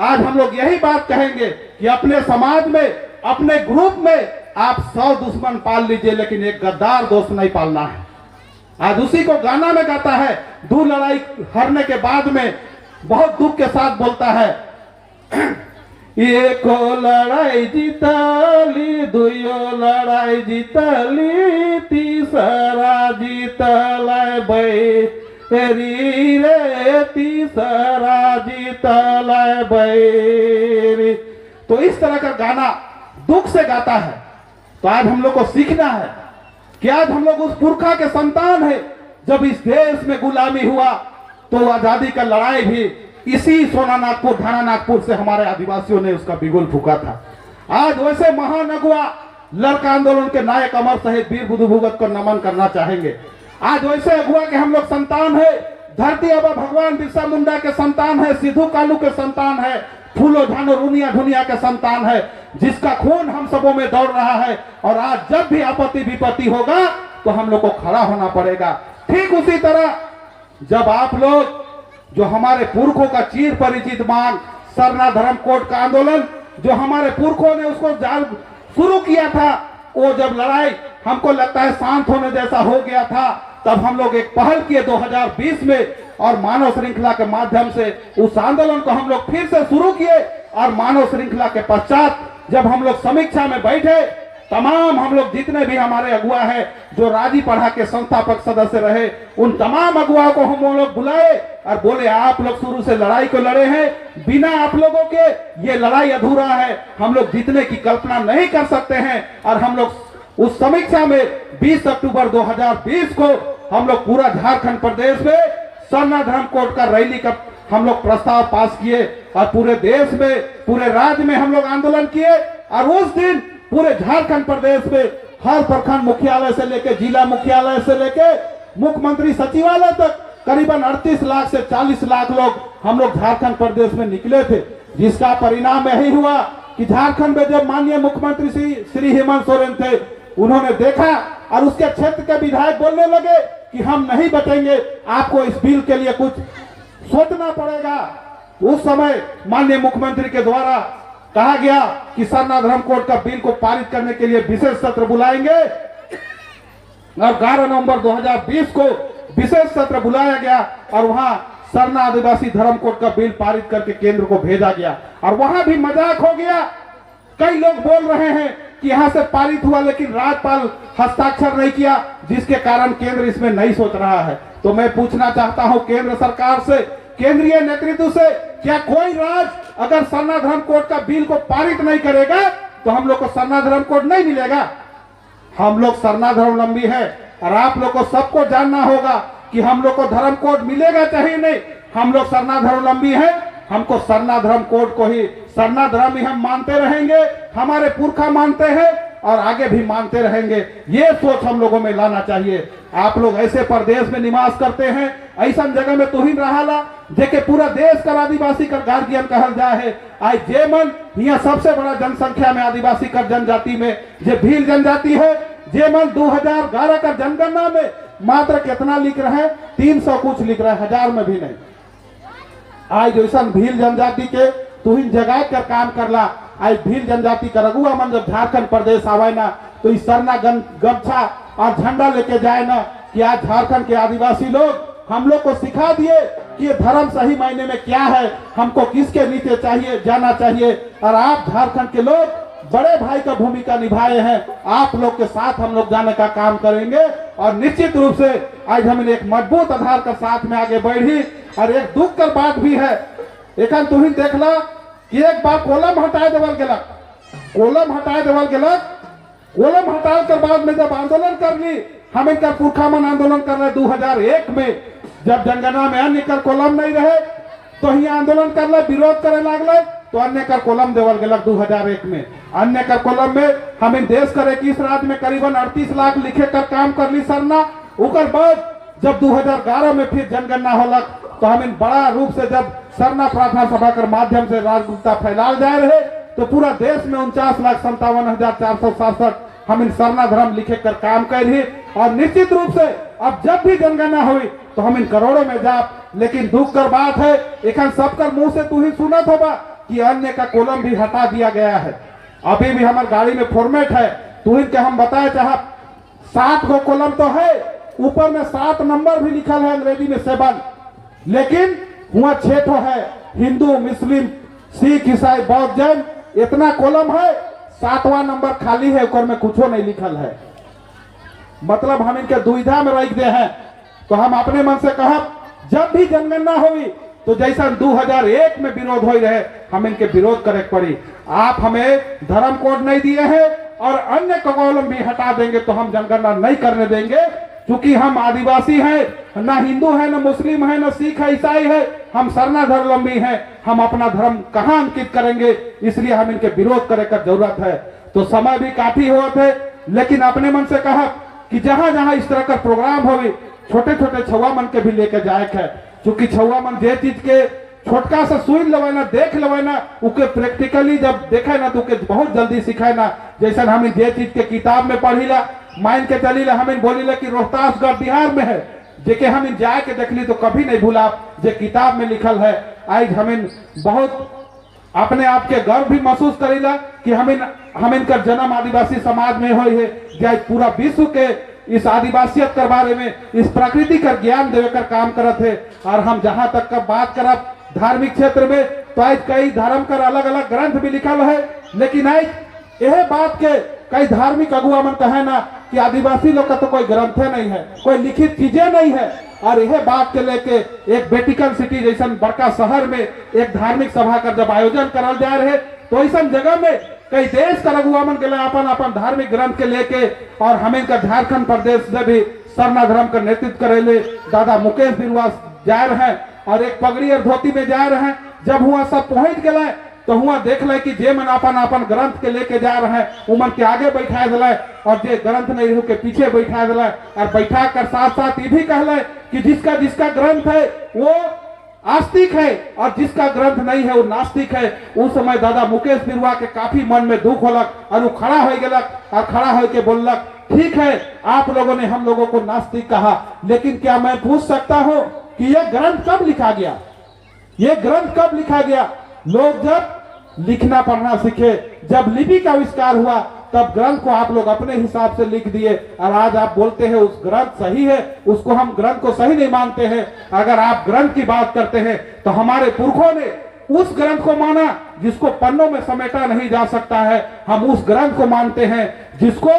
आज हम लोग यही बात कहेंगे कि अपने समाज में, अपने ग्रुप में आप 100 दुश्मन पाल लीजिए, लेकिन एक गद्दार दोस्त नहीं पालना है। आज उसी को गाना में गाता है, दो लड़ाई हारने के बाद में बहुत दुख के साथ बोलता है, एको लड़ाई जीतली, दुयो लड़ाई जीतली, तीसरा जीतल बैरी रे, तीसरा जीतल बैरी। तो इस तरह का गाना दुख से गाता है। तो आज हम लोग को सीखना है कि आज हम लोग उस पुरखा के संतान है। जब इस देश में गुलामी हुआ तो आजादी का लड़ाई भी इसी सोना नागपुर, थाना नागपुर से हमारे आदिवासियों ने उसका बिगुल फूका था। आज वैसे महान अगुआ लड़का आंदोलन के नायक अमर शहीद वीर बुद्धू भगत को नमन करना चाहेंगे। आज वैसे अगुआ के हम लोग संतान है, धरती आबा भगवान बिरसा मुंडा के संतान है, सिद्धू कालू के संतान है, फूलो झानो रुनिया ढुनिया के संतान है, जिसका खून हम सबों में दौड़ रहा है। और आज जब भी आपत्ति विपत्ति होगा तो हम लोग को खड़ा होना पड़ेगा। ठीक उसी तरह जब आप लोग जो हमारे पुरखों का चीर परिचित मांग सरना धर्म कोड का आंदोलन, जो हमारे पुरखों ने उसको शुरू किया था, वो जब लड़ाई हमको लगता है शांत होने जैसा हो गया था, तब हम लोग एक पहल किए 2020 में और मानव श्रृंखला के माध्यम से उस आंदोलन को हम लोग फिर से शुरू किए। और मानव श्रृंखला के पश्चात जब हम लोग समीक्षा में बैठे, तमाम हम लोग जितने भी हमारे अगुआ है जो राजी पढ़ा के संस्थापक सदस्य रहे, उन तमाम अगुआ को हम लोग बुलाए और बोले आप लोग शुरू से लड़ाई को लड़े हैं, बिना आप लोगों के ये लड़ाई अधूरा है, हम लोग जीतने की कल्पना नहीं कर सकते हैं। और हम लोग उस समीक्षा में 20 अक्टूबर 2020 को हम लोग पूरा झारखंड प्रदेश में सरना धर्म कोड का रैली का हम लोग प्रस्ताव पास किए और पूरे देश में, पूरे राज्य में हम लोग आंदोलन किए। और उस दिन पूरे झारखंड प्रदेश में हर प्रखंड मुख्यालय से लेकर जिला मुख्यालय से लेकर मुख्यमंत्री सचिवालय तक करीबन 38 लाख से 40 लाख लोग हम लोग झारखंड प्रदेश में निकले थे। जिसका परिणाम यही हुआ कि झारखंड में जब माननीय मुख्यमंत्री श्री हेमंत सोरेन थे, उन्होंने देखा और उसके क्षेत्र के विधायक बोलने लगे कि हम नहीं बचेंगे, आपको इस बिल के लिए कुछ सोचना पड़ेगा। उस समय माननीय मुख्यमंत्री के द्वारा कहा गया कि सरना धर्म कोड का बिल को पारित करने के लिए विशेष सत्र बुलाएंगे और 11 नवंबर 2020 को विशेष सत्र बुलाया गया और वहां सरना आदिवासी धर्म कोड का बिल पारित करके केंद्र को भेजा गया। और वहां भी मजाक हो गया, कई लोग बोल रहे हैं कि यहां से पारित हुआ लेकिन राज्यपाल हस्ताक्षर नहीं किया, जिसके कारण केंद्र इसमें नहीं सोच रहा है। तो मैं पूछना चाहता हूं केंद्र सरकार से, केंद्रीय नेतृत्व से, क्या कोई राज्य अगर सरना धर्म कोड का बिल को पारित नहीं करेगा तो हम लोग को सरना धर्म कोड नहीं मिलेगा? हम लोग सरना धर्मावलंबी है और आप लोग को सबको जानना होगा कि हम लोग को धर्म कोड मिलेगा चाहे नहीं। हम लोग सरना धर्मावलंबी है, हमको सरना धर्म कोड को ही, सरना धर्म ही हम मानते रहेंगे, हमारे पुरखा मानते हैं और आगे भी मानते रहेंगे। ये सोच हम लोगों में लाना चाहिए। आप लोग ऐसे प्रदेश में निवास करते हैं, ऐसा जगह में तुहिन रहाला जेके पूरा देश का आदिवासी का गार्जियन कहल जाए है। आज जे मन यहाँ सबसे बड़ा जनसंख्या में आदिवासी कर जनजाति में जे भील जनजाति है, जे मन 2011 का जनगणना में मात्र कितना लिख रहे हैं, 300 कुछ लिख रहे हैं, 1000 में भी नहीं। आज जैसा भील जनजाति के तुहिन जगह कर काम करला। आज भील जनजाति का रघुआ मन जब झारखंड प्रदेश आवे ना तो इस सरना गमछा और झंडा लेके जाए ना कि आज झारखंड के आदिवासी लोग हम लोग को सिखा दिए कि ये धर्म सही मायने में क्या है, हमको किसके नीचे चाहिए जाना चाहिए। और आप झारखंड के लोग बड़े भाई का भूमिका निभाए हैं, आप लोग के साथ हम लोग जाने का काम करेंगे और निश्चित रूप से आज हम एक मजबूत आधार के साथ में आगे बढ़ी। और एक दुख कर बात भी है, एक तुहिन देखला कि एक बार कोलम हटाए देवल गेलक, कोलम हटाए देवल गेलक, कोलम हटाए के बाद में जब आंदोलन कर ली, हम इनका पुरखा मन आंदोलन कर रहे 2001 में, जब जनगणना में अन्य कर कोलम नहीं रहे तो ही आंदोलन कर ले, विरोध करे लागले, तो अन्य कर कोलम देवल गेलक 2001 में। अन्य कर कोलम में हम इन देश कर 21 राज्य में करीबन 38 लाख लिखे कर काम कर ली सरना। उकर बाद जब 2011 में फिर जनगणना होलक, तो हम इन बड़ा रूप से जब सरना प्रार्थना सभा के माध्यम से राजगुप्ता फैलाल जाए रहे, तो पूरा देश में 49,57,467 हम इन सरना धर्म लिखे कर काम कर रही। और निश्चित रूप से अब जब भी जनगणना हुई तो हम इन करोड़ों में जा। लेकिन दुख कर बात है, एक सबकर मुंह से तू ही सुनत होगा कि अन्य का कोलम भी हटा दिया गया है। अभी भी हमारे गाड़ी में फॉर्मेट है, तू ही के हम बताए चाह 7 गो कोलम तो है, ऊपर में 7 नंबर भी लिखल है अंग्रेजी में 7, लेकिन हुआ 6 ठो है, हिंदू, मुस्लिम, सिख, ईसाई, बौद्ध, जैन, इतना कोलम है, 7वां नंबर खाली है, ऊपर में कुछ नहीं लिखल है। मतलब हम इनके दुविधा में रख दे हैं। तो हम अपने मन से कहा जब भी जनगणना हुई तो जैसा 2001 में विरोध हो रहे, हम इनके विरोध करे पड़ी। आप हमें धर्म कोड नहीं दिए हैं और अन्य कोलम भी हटा देंगे तो हम जनगणना नहीं करने देंगे, क्योंकि हम आदिवासी हैं, ना हिंदू है, ना मुस्लिम है, ना सिख है, ईसाई है, हम सरना धर्मावलंबी हैं। हम अपना धर्म कहां अंकित करेंगे, इसलिए हम इनके विरोध करे का जरूरत है। तो समय भी काफी हुआ थे, लेकिन अपने मन से कहा कि जहां जहां इस तरह का प्रोग्राम हो, छोटे छोटे छुआ मन के भी लेके जाए है, क्योंकि छुआ मन जे चीज के छोटका से सुन लेवे ना, देख लेवे ना, उके प्रैक्टिकली जब देखे ना तो उके बहुत जल्दी सिखाए ना। जैसा हम जे चीज के किताब में पढ़ीला, मान के चलीला, हमें बोलीला कि रोहतासगढ़ बिहार में है, जेके हम जाए के देखली तो कभी नहीं भूला जे किताब में लिखल है। आज हमें बहुत अपने आप के गर्व भी महसूस करीला कि हम इनका जन्म आदिवासी समाज में हुई है, जो पूरा विश्व के इस आदिवासियत के बारे में, इस प्रकृति का ज्ञान देवे कर काम करत है। और हम जहां तक का बात करब धार्मिक क्षेत्र में, तो आज कई धर्म का अलग अलग ग्रंथ भी लिखल है, लेकिन आज यह बात के कई धार्मिक अगुआ मन कहे ना कि आदिवासी लोग का तो कोई ग्रंथ नहीं है, कोई लिखित चीजें नहीं है। और यह बात के लेके एक वेटिकन सिटी जैसा बड़का शहर में एक धार्मिक सभा का जब आयोजन करल जा रहे, तो ऐसा जगह में कई देश का रघुआ मन के अपन अपन धार्मिक ग्रंथ के लेके, और हमें का झारखंड प्रदेश से भी सरना धर्म का नेतृत्व करेले दादा मुकेश बिरुआ जा रहे हैं, और एक पगड़ी और धोती में जा रहे हैं। जब हुआ सब पहुंच गए तो हुआ देख ले कि जे मन अपन अपन ग्रंथ के लेके जा रहे हैं, उमन के आगे बैठा दिला, और जे ग्रंथ नहीं हो के पीछे बैठा दिला, और बैठा कर साथ साथ ये भी कहले कि जिसका जिसका ग्रंथ है वो आस्तिक है और जिसका ग्रंथ नहीं है वो नास्तिक है। उस समय दादा मुकेश बिरुआ के काफी मन में दुख होलक, और वो खड़ा हो गलक, और खड़ा होके बोललक, ठीक है आप लोगों ने हम लोगों को नास्तिक कहा, लेकिन क्या मैं पूछ सकता हूं कि यह ग्रंथ कब लिखा गया? यह ग्रंथ कब लिखा गया? लोग जब लिखना पढ़ना सीखे, जब लिपि का आविष्कार हुआ, तब ग्रंथ को आप लोग अपने हिसाब से लिख दिए, और आज आप बोलते हैं उस ग्रंथ सही है, उसको हम ग्रंथ को सही नहीं मानते हैं। अगर आप ग्रंथ की बात करते हैं तो हमारे पुरखों ने उस ग्रंथ को माना जिसको पन्नों में समेटा नहीं जा सकता है। हम उस ग्रंथ को मानते हैं जिसको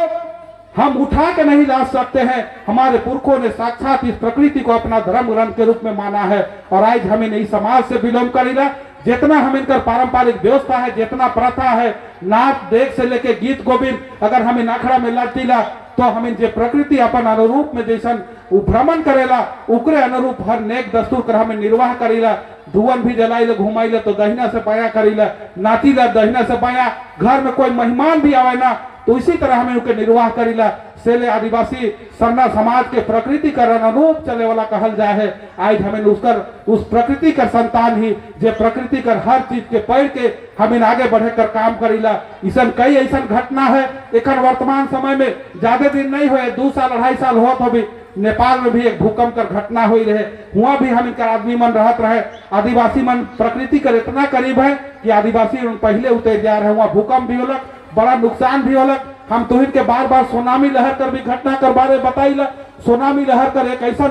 हम उठा के नहीं ला सकते हैं। हमारे पुरखों ने साक्षात इस प्रकृति को अपना धर्म ग्रंथ के रूप में माना है, और आज हमें नई समाज से बिलोंग करेगा। जितना हम इनका पारंपरिक व्यवस्था है, जितना प्रथा है, नाच देख से लेके गीत गोविंद, अगर हमें नाखड़ा में लटीला तो हमें जे प्रकृति अपन अनुरूप में जैसन भ्रमण करेला, उकरे अनुरूप हर नेक दस्तूर कर हमें निर्वाह करेला। धुवन भी जलाइले, घुमाइले तो दहिना से बाया करेला, नाचीला दहिना से बाया, घर में कोई मेहमान भी आवे ना तो इसी तरह हमें उनके निर्वाह करेला। सेले आदिवासी सरना समाज के प्रकृति का अनुरूप चले वाला कहल जाए है। आज हमें उस प्रकृति का संतान ही जे प्रकृति कर हर चीज के पैर के हमें आगे बढ़े कर काम करेला। ऐसा कई ऐसा घटना है एखन वर्तमान समय में, ज्यादा दिन नहीं हुए, 2 साल 2.5 साल होत हो भी नेपाल में भी एक भूकंप कर घटना हुई रहे, हुआ भी हम इनका आदमी मन रहत रहे। आदिवासी मन प्रकृति कर इतना करीब है कि आदिवासी पहले उतर जा रहे, वहाँ भूकंप भी होलक, बड़ा नुकसान भी होलक। हम तुहिन के बार बार सुनामी लहर कर भी घटना कर बारे बताइला। सुनामी लहर कर एक ऐसा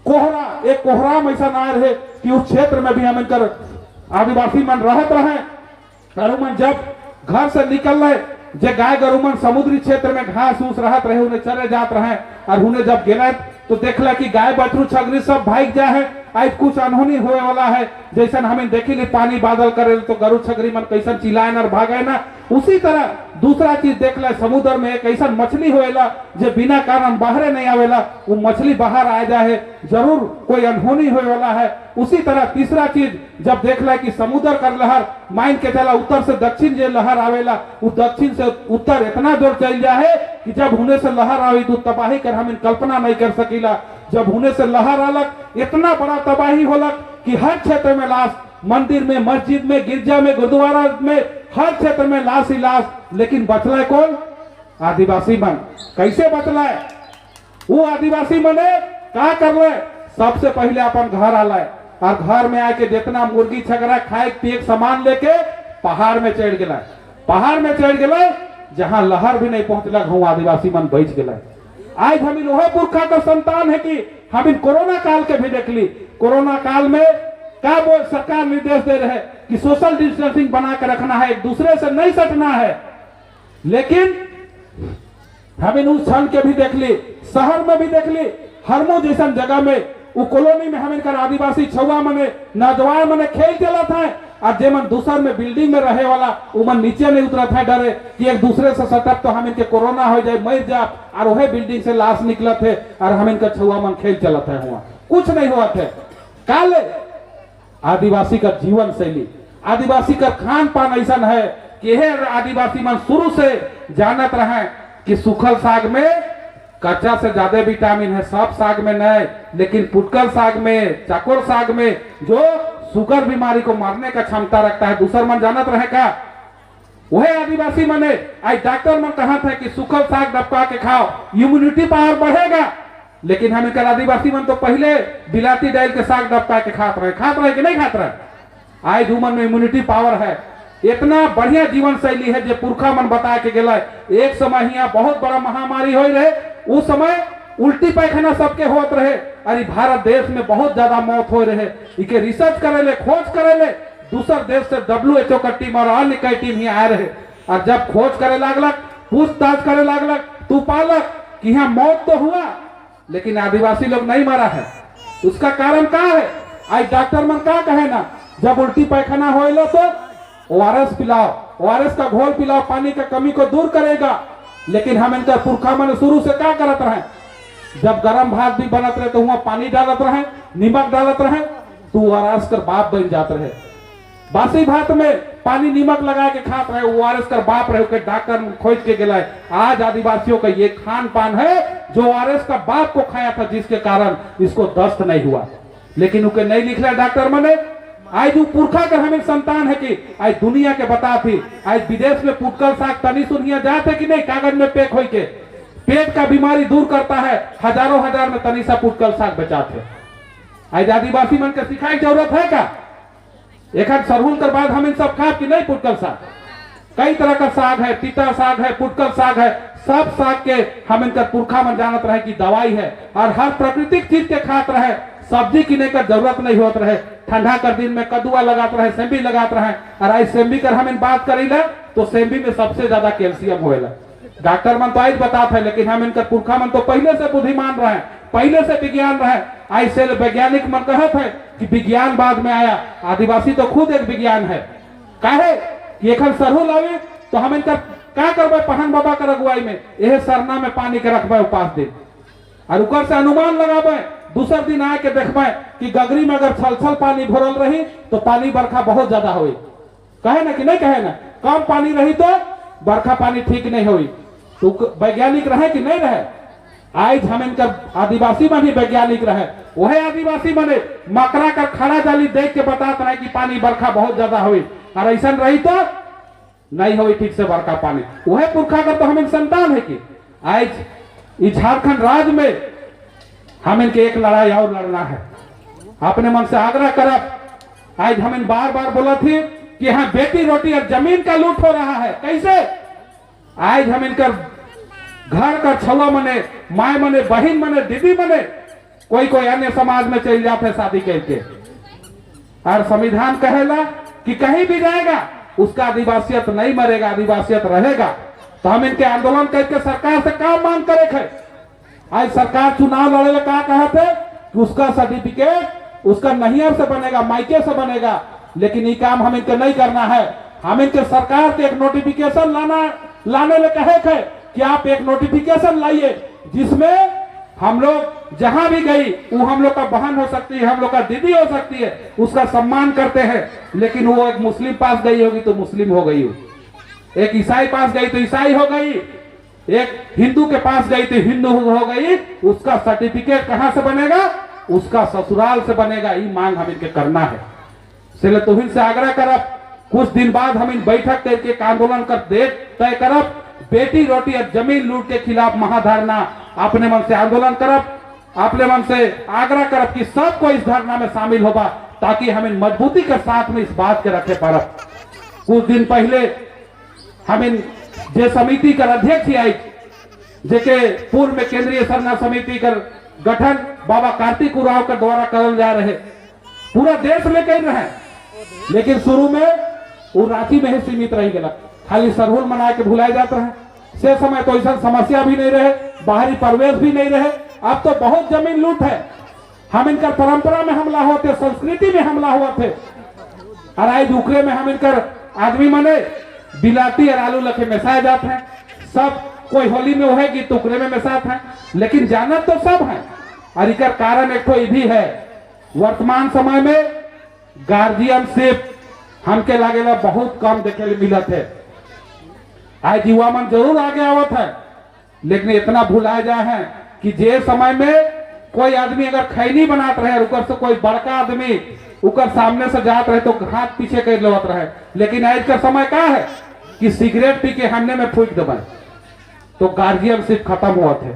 कोहराम ऐसा आए रहे कि उस क्षेत्र में भी हम इनकर आदिवासी मन रहत रहे। गरुमन जब घर से निकल रहे, जे गाय गरुमन समुद्री क्षेत्र में घास फूस रहत रहे, उन्हें चले जात रहे, और उन्हें जब गिरे तो देखला कि गाय बछरू छगरी सब भाग जा है। आज कुछ अनहोनी होने वाला है, जैसा हमें देखी पानी बादल करे तो गरु छगरी मन कैसन चिल्लाए और भागे ना, उसी तरह दूसरा चीज देख ले, समुद्र में एक ऐसा मछली होएला जो बिना कारण बाहर नहीं आवेला, वो मछली बाहर आ जाए जरूर कोई अनहोनी होए वाला है। उसी तरह तीसरा चीज जब देख ले कि समुद्र का लहर मान के चला उत्तर से दक्षिण जो लहर आवेला वो दक्षिण से उत्तर इतना दूर चल जाए कि जब होने से लहर आवी तो तबाही कर हम कल्पना नहीं कर सकीला। जब होने से लहर अलग इतना बड़ा तबाही होलक कि हर क्षेत्र में लाश, मंदिर में, मस्जिद में, गिरजा में, गुरुद्वारा में, हर क्षेत्र में लाश ही लाश। लेकिन बचला कौन? आदिवासी मन। कैसे बचला है? वो आदिवासी मने क्या कर ले? सबसे पहले अपन घर आला है और घर में आके जितना मुर्गी छगरा खाए पिए सामान लेके पहाड़ में चढ़ गया। पहाड़ में चढ़ गया जहां लहर भी नहीं पहुंचला, वहां आदिवासी मन बैठ गया। आज हम वह पुरखा का संतान है कि हम कोरोना काल के भी देख ली। कोरोना काल में क्या वो सरकार निर्देश दे रहे कि सोशल डिस्टेंसिंग बना कर रखना है, एक दूसरे से नहीं सटना है। लेकिन हम उस क्षण के भी देख ली, शहर में भी देख ली, हरमो जैसा जगह में वो कॉलोनी में हम आदिवासी छुआ मने नौजवान मने खेल चला था और जे मन दूसर में बिल्डिंग में रहे वाला वो मन नीचे नहीं उतरा था, डरे कि एक दूसरे से सटक तो हम इनके कोरोना हो जाए, मर जा, और वही बिल्डिंग से लाश निकला थे और हम इनका छुआ मन खेल चला था। हुआ कुछ नहीं हुआ थे। काले आदिवासी का जीवन शैली, आदिवासी का खान पान ऐसा है कि यह आदिवासी मन शुरू से जानत रहे कि सूखल साग में कच्चा से ज्यादा विटामिन है, सब साग में नहीं, लेकिन पुटकल साग में, चकोर साग में जो शुगर बीमारी को मारने का क्षमता रखता है, दूसर मन जानत रहे का? वह आदिवासी मने आज डॉक्टर मन कहा था कि सूखल साग डबका के खाओ, इम्यूनिटी पावर बढ़ेगा। लेकिन हम इनका आदिवासी मन तो पहले बिलाती डाल के साग डबका के खात रहे कि नहीं खात रहे? आज उमन में इम्यूनिटी पावर है। इतना बढ़िया जीवन शैली है जो पुरखा मन बता के गला। एक समय यहाँ बहुत बड़ा महामारी हो रहे, उस समय उल्टी पैखाना सबके होत रहे। अरे भारत देश में बहुत ज्यादा मौत हो रहे, इके रिसर्च करे ले, खोज करे ले, दूसर देश से WHO का टीम और अन्य कई टीम ही आ रहे। और जब खोज करे लागलक, पूछताछ करे लागलक, तू पालक कि यहाँ मौत तो हुआ लेकिन आदिवासी लोग नहीं मरा है। उसका कारण क्या है? आज डॉक्टर मन क्या कहे ना, जब उल्टी पैखाना हो तो ORS पिलाओ, ORS का घोल पिलाओ, पानी का कमी को दूर करेगा। लेकिन हम इनका पुरखा मन शुरू से क्या करत रहे? जब गरम भात भी बनत रहे तो वहां पानी डालत रहे, नमक डालत रहे, तो ORS कर बाप बन जाते रहे। बासी भात में पानी नमक लगा के खात रहे, ORS कर बाप रहे के डॉक्टर खोज के गया। आज आदिवासियों का ये खान पान है जो ORS का बाप को खाया था, जिसके कारण इसको दस्त नहीं हुआ। लेकिन उनके नहीं लिख रहा डॉक्टर मने। आज पुरखा कर हमें संतान है कि आज दुनिया के बता थी, आज विदेश में पुटकल साग तनी सुनिया जाते कि नहीं, कागज में पैक हो के पेट का बीमारी दूर करता है, हजारों हजार में तनी सा पुटकल साग बचाते। आज आदिवासी मन के सिखाई जरूरत है का? एक सरहुल कर बाद हम इन सब खा कि नहीं? पुटकल साग कई तरह का साग है, तीता साग है, पुटकल साग है, सब साग के हम इनका पुरखा मन जानत रहे कि दवाई है और हर प्राकृतिक चीज के खात रहे। सब्जी किने का जरूरत नहीं होत रहे। ठंडा कर दिन में कद्दुआ लगात रहे, सेम्बी लगात रहे। और आज सेम्बी कर हम इन बात करेला तो सेम्बी में सबसे ज्यादा कैल्शियम होएला। डॉक्टर मन तो आज बताते हैं, लेकिन हम इनका पुरखा मन तो पहले से बुद्धिमान रहे, पहले से विज्ञान रहे। आज से वैज्ञानिक मन कहत है कि विज्ञान बाद में आया, आदिवासी तो खुद एक विज्ञान है। काहे कि एक सरहुल आवे तो हम इनका क्या करबे? पहन बाबा कर अगुवाई में यह सरना में पानी के रखबे 5 दिन और ऊपर से अनुमान लगाबे। दूसर दिन आके देखबे कि गगरी में अगर छलछल पानी भरल रही तो पानी बरखा बहुत ज्यादा हुई। कहे ना कि नहीं कहे ना? कम पानी रही तो बरखा पानी ठीक नहीं हुई। तो वैज्ञानिक रहे कि नहीं रहे? आज हम इनका आदिवासी मन ही वैज्ञानिक रहे। वह आदिवासी मने मकरा का खड़ा जाली देख के बताते रहे कि पानी बरखा बहुत ज्यादा हुई, और ऐसा रही तो नहीं हुई ठीक से बरखा पानी। वह पुरखा का तो हम संतान है कि आज झारखंड राज्य में हम इनके एक लड़ाई और लड़ना है। अपने मन से आग्रह करब। आज हम इन बार बार बोला थी कि यहाँ बेटी रोटी और जमीन का लूट हो रहा है। कैसे? आज हम इनकर घर का छुआ मने, माए मने, बहन मने, दीदी मने, कोई कोई अन्य समाज में चल जाते शादी करके। और संविधान कहेला कि कहीं भी जाएगा उसका आदिवासियत नहीं मरेगा, आदिवासियत रहेगा। तो हम इनके आंदोलन करके सरकार से काम मांग करे। आज सरकार चुनाव लड़े क्या कहा थे कि उसका सर्टिफिकेट उसका नैहर से बनेगा, मायके से बनेगा। लेकिन ये काम हम इनके नहीं करना है। हम इनके सरकार के एक नोटिफिकेशन लाने में कहे थे कि आप एक नोटिफिकेशन लाइए जिसमें हम लोग जहां भी गई वो हम लोग का बहन हो सकती है, हम लोग का दीदी हो सकती है, उसका सम्मान करते हैं। लेकिन वो एक मुस्लिम पास गई होगी तो मुस्लिम हो गई, एक ईसाई पास गई तो ईसाई हो गई, एक हिंदू के पास गई तो हिंदू हो गई। उसका सर्टिफिकेट कहां से बनेगा? उसका ससुराल से बनेगा। ये मांग हम इनके करना है। इसलिए तुहिन से आग्रह करब, कुछ दिन बाद हम इन बैठक करके एक आंदोलन कर तय करब, बेटी रोटी और जमीन लूट के खिलाफ महाधरना अपने मन से आंदोलन करब, अपने मन से आग्रह करब कि सबको इस धरना में शामिल होगा, ताकि हम इन मजबूती के साथ में इस बात के रखे पड़ब। कुछ दिन पहले हम इन जे समिति का अध्यक्ष आई, जेके पूर्व में केंद्रीय सरना समिति का गठन बाबा कार्तिक उराव के द्वारा करल जा रहे, पूरा देश में कर रहे, लेकिन शुरू में वो रांची में ही सीमित रह गया, खाली सरहुल मना के भुलाए जाते हैं। से समय तो ऐसा समस्या भी नहीं रहे, बाहरी प्रवेश भी नहीं रहे। अब तो बहुत जमीन लूट है। हम इनका परंपरा में हमला होते, संस्कृति में हमला हुआ थे, और आज उकरे में हम इनकर आदमी मने बिलाती और आलू लखे मिसाए जाते हैं। सब कोई होली में होगी तो उकरे में मिसाते हैं, लेकिन जानत तो सब है। और इकर कारण एक तो ये भी है, वर्तमान समय में गार्जियनशिप हमके लागेला बहुत कम देखे मिलत है। आज युवा मन जरूर आगे आवत है, लेकिन इतना भुलाए जाए है कि जे समय में कोई आदमी अगर खैनी बनात रहे, ऊपर से कोई बड़का आदमी ऊपर सामने से जात रहे तो हाथ पीछे कर लेवत रहे। लेकिन आज का समय क्या है कि सिगरेट पी के हमने में फूक देवे तो गार्जियनशिप खत्म हुआ थे।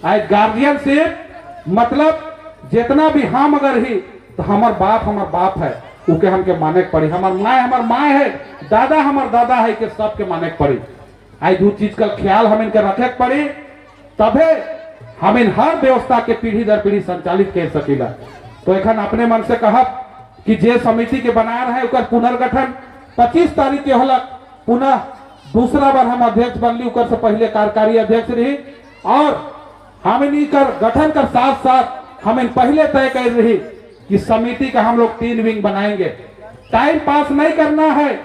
आज गार्जियनशिप मतलब जितना भी हम अगर ही तो हमार बाप है, उके हमके माने के पड़ी, हमार माँ है, दादा हमार दादा है, के सबके माने के पड़ी। आज दो चीज का ख्याल हम इनके रखे के पड़ी, तबे हम इन हर व्यवस्था के पीढ़ी दर पीढ़ी संचालित कर सकीला। तो एखन अपने मन से कहब कि जे समिति के बना रहे उकर पुनर्गठन 25 तारीख के होलक, पुनः दूसरा बार हम अध्यक्ष बनली, उकर से पहले कार्यकारी अध्यक्ष रही, और हम इनकर गठन कर साथ साथ हम इन पहले तय कर रही कि समिति का हम लोग 3 विंग बनाएंगे। टाइम पास नहीं करना है।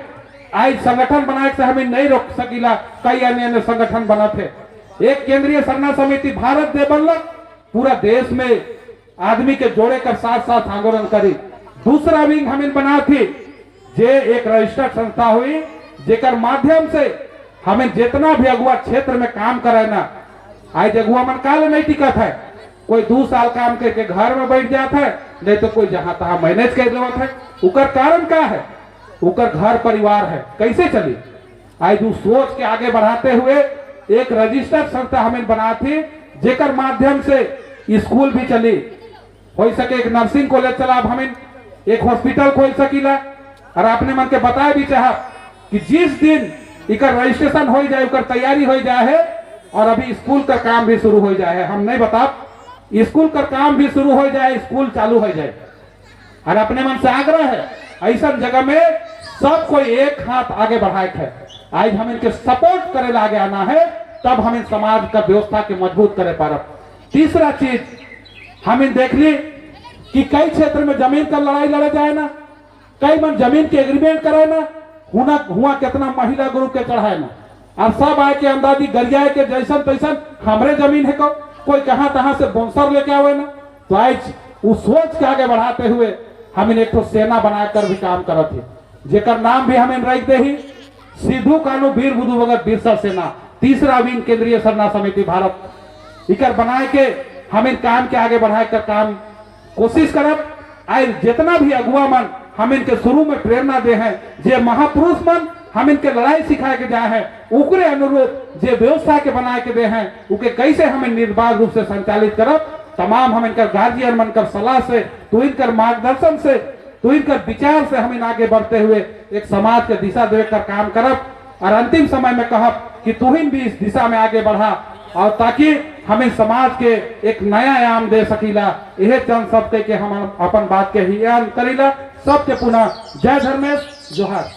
आज संगठन बनाए से हमें नहीं रोक सकीला, कई अन्य संगठन बना थे। एक केंद्रीय सरना समिति भारत दे बनलक, पूरा देश में आदमी के जोड़े कर साथ साथ आंदोलन करी। दूसरा विंग हमें बना थी, जे एक रजिस्टर्ड संस्था हुई, जेकर माध्यम से हमें जितना भी अगुआ क्षेत्र में काम करे ना, आज अगुआ मन काले नहीं टिकत है, कोई 2 साल काम करके घर में बैठ जाता है, नहीं तो कोई जहां तहां मैनेज कर लेवत है। उकर कारण क्या है? उकर घर परिवार है, कैसे चली? आज उस सोच के आगे बढ़ाते हुए एक रजिस्टर्ड संस्था हमें बना थी, जेकर माध्यम से स्कूल भी चली, हो सके एक नर्सिंग कॉलेज चला, अब हमें एक हॉस्पिटल खोल सकीला। और अपने मन के बताए भी चाह कि जिस दिन इकर रजिस्ट्रेशन हो जाए, उकर तैयारी हो जाए है, और अभी स्कूल का काम भी शुरू हो जाए है, हम नहीं बता, स्कूल का काम भी शुरू हो जाए, स्कूल चालू हो जाए। और अपने मन से आग्रह है, ऐसा जगह में सब कोई एक हाथ आगे बढ़ाए है। आज हम इनके सपोर्ट करे आगे आना है, तब हम इन समाज का व्यवस्था के मजबूत करे पारब। तीसरा चीज हम इन देख ली कि कई क्षेत्र में जमीन का लड़ाई लड़े जाए ना, कई मन जमीन के एग्रीमेंट करे ना, हुआ कितना महिला ग्रुप के चढ़ाए ना, और सब आए के अंदाजी गरियाए के जैसन तैसन हमरे जमीन है, कोई कहां तहां से बोनसर लेके आवे ना। तो आज उस सोच के आगे बढ़ाते हुए हम एक तो सेना बनाकर भी काम करत है, जेकर नाम भी हमें रख दे ही सिद्धू कानू वीर बुधु भगत बिरसा सेना। तीसरा विंग केंद्रीय सरना समिति भारत इकर बनाए के हम इन काम के आगे बढ़ाए कर काम कोशिश करब। आज जितना भी अगुआ मन हम इनके शुरू में प्रेरणा दे हैं, जे महापुरुष मन हम इनके लड़ाई सिखाए के जाए हैं, उकरे अनुरूप जे व्यवस्था के बनाए के दे हैं, उके कैसे हमें निर्बाध रूप से संचालित करब। तमाम हम इनकर गार्जियन मन कर सलाह से, तो इनकर मार्गदर्शन से, तो इनकर विचार से हम इन आगे बढ़ते हुए एक समाज के दिशा देकर काम करब। और अंतिम समय में कहब कि तुहिन भी इस दिशा में आगे बढ़ा, और ताकि हमें समाज के एक नया आयाम दे सकीला। यह चंद शब्द के हम अपन बात के ही करीला। सबके पुनः जय धर्मेश, जोहार।